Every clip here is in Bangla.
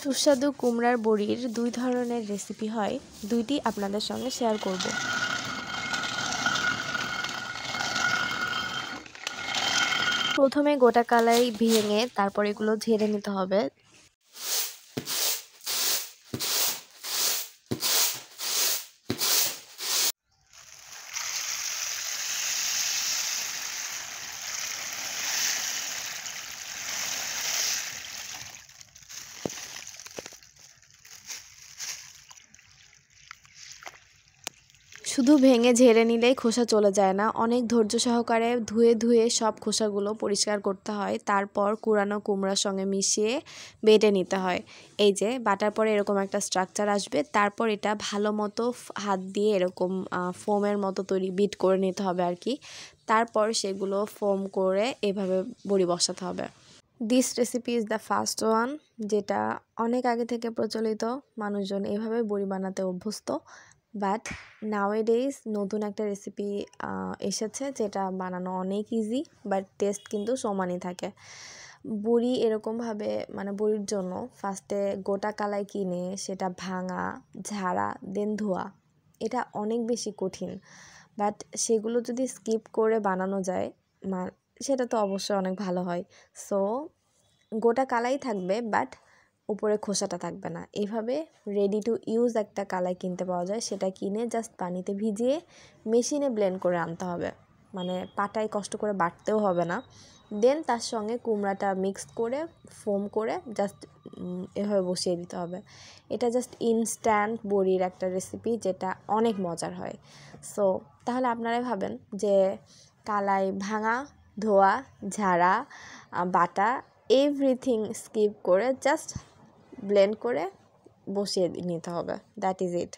সুস্বাদু কুমড়ার বড়ির দুই ধরনের রেসিপি হয়, দুইটি আপনাদের সঙ্গে শেয়ার করব। প্রথমে গোটা কালাই ভেঙে তারপর এগুলো ঝেড়ে নিতে হবে। শুধু ভেঙে ঝেড়ে নিলেই খোসা চলে যায় না, অনেক ধৈর্য সহকারে ধুয়ে ধুয়ে সব খোসাগুলো পরিষ্কার করতে হয়। তারপর কুড়ানো কুমড়ার সঙ্গে মিশিয়ে বেটে নিতে হয়। এই যে বাটার পরে এরকম একটা স্ট্রাকচার আসবে, তারপর এটা ভালো মতো হাত দিয়ে এরকম ফোমের মতো বিট করে নিতে হবে আর কি। তারপর সেগুলো ফোম করে এভাবে বড়ি বসাতে হবে। This recipe is the first one, যেটা অনেক আগে থেকে প্রচলিত, মানুষজন এভাবে বড়ি বানাতে অভ্যস্ত। বাট নাওয়েডেজ নতুন একটা রেসিপি এসেছে যেটা বানানো অনেক ইজি, বাট টেস্ট কিন্তু সমানই থাকে। বড়ি এরকমভাবে বড়ির জন্য ফার্স্টে গোটা কালাই কিনে সেটা ভাঙা, ঝাড়া, দেন ধোয়া, এটা অনেক বেশি কঠিন। বাট সেগুলো যদি স্কিপ করে বানানো যায় সেটা তো অবশ্যই অনেক ভালো হয়। সো গোটা কালাই থাকবে বাট উপরে খোসাটা থাকবে না। এভাবে রেডি টু ইউজ একটা কালাই কিনতে পাওয়া যায়, সেটা কিনে জাস্ট পানিতে ভিজিয়ে মেশিনে ব্লেন্ড করে আনতে হবে, পাটায় কষ্ট করে বাটতেও হবে না। দেন তার সঙ্গে কুমড়াটা মিক্স করে ফোম করে জাস্ট এভাবে বসিয়ে দিতে হবে। এটা জাস্ট ইনস্ট্যান্ট বড়ির একটা রেসিপি যেটা অনেক মজার হয়। সো তাহলে আপনারাই ভাবেন যে কালাই ভাঙা, ধোয়া, ঝাড়া, বাটা, এভরিথিং স্কিপ করে জাস্ট ব্লেন্ড করে বসিয়ে নিতে হবে। That is it.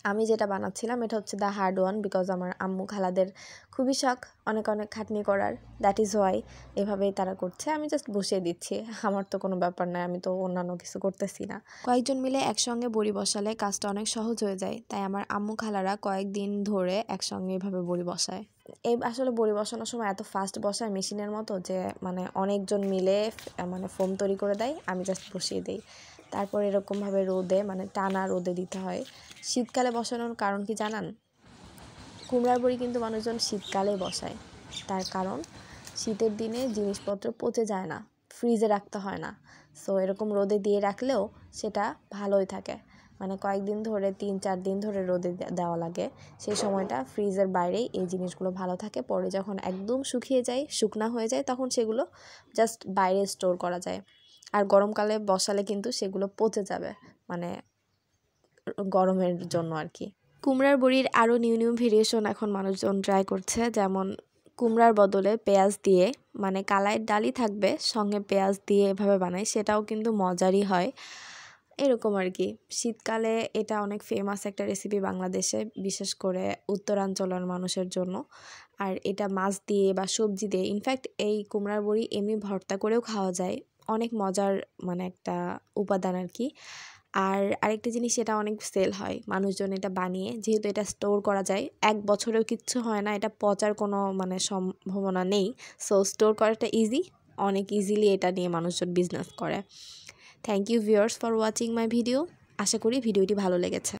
আমি যেটা বানাচ্ছিলাম এটা হচ্ছে দ্য হার্ড ওয়ান, বিকজ আমার আম্মু খালাদের খুবই শখ অনেক অনেক খাটনি করার। দ্যাট ইজ ওয়াই এভাবেই তারা করছে, আমি জাস্ট বসিয়ে দিচ্ছি। আমার তো কোনো ব্যাপার নয়, আমি তো অন্যান্য কিছু করতেছি না। কয়েকজন মিলে একসঙ্গে বড়ি বসালে কাজটা অনেক সহজ হয়ে যায়, তাই আমার আম্মু খালারা কয়েকদিন ধরে একসঙ্গে এভাবে বড়ি বসায়। আসলে বড়ি বসানোর সময় এত ফাস্ট বসায় মেশিনের মতো যে অনেকজন মিলে ফোম তৈরি করে দেয়, আমি জাস্ট বসিয়ে দিই। তারপর এরকমভাবে রোদে টানা রোদে দিতে হয়। শীতকালে বসানোর কারণ কি জানান? কুমড়ার বড়ি কিন্তু মানুষজন শীতকালে বসায়, তার কারণ শীতের দিনে জিনিসপত্র পচে যায় না, ফ্রিজে রাখতে হয় না। সো এরকম রোদে দিয়ে রাখলেও সেটা ভালোই থাকে। কয়েকদিন ধরে 3-4 দিন ধরে রোদে দেওয়া লাগে, সেই সময়টা ফ্রিজের বাইরেই এই জিনিসগুলো ভালো থাকে। পরে যখন একদম শুকিয়ে যায়, শুকনা হয়ে যায়, তখন সেগুলো জাস্ট বাইরে স্টোর করা যায়। আর গরমকালে বসালে কিন্তু সেগুলো পচে যাবে, গরমের জন্য আর কি। কুমড়ার বড়ির আরও নিউ নিউ ভেরিয়েশন এখন মানুষজন ট্রাই করছে, যেমন কুমড়ার বদলে পেঁয়াজ দিয়ে, কালাইয়ের ডালই থাকবে সঙ্গে পেঁয়াজ দিয়ে এভাবে বানায়, সেটাও কিন্তু মজারই হয়। এরকম আর কি। শীতকালে এটা অনেক ফেমাস একটা রেসিপি বাংলাদেশে, বিশেষ করে উত্তরাঞ্চলের মানুষের জন্য। আর এটা মাছ দিয়ে বা সবজি দিয়ে, ইনফ্যাক্ট এই কুমড়ার বড়ি এমনি ভর্তা করেও খাওয়া যায়। অনেক মজার একটা উপাদান আর কি। আর আরেকটা জিনিস, এটা অনেক সেল হয়, মানুষজন এটা বানিয়ে, যেহেতু এটা স্টোর করা যায় 1 বছরেও কিচ্ছু হয় না, এটা পচার কোনো সম্ভাবনা নেই। সো স্টোর করাটা ইজি, অনেক ইজিলি এটা নিয়ে মানুষজন বিজনেস করে। Thank you viewers for watching my video. আশা করি ভিডিওটি ভালো লেগেছে।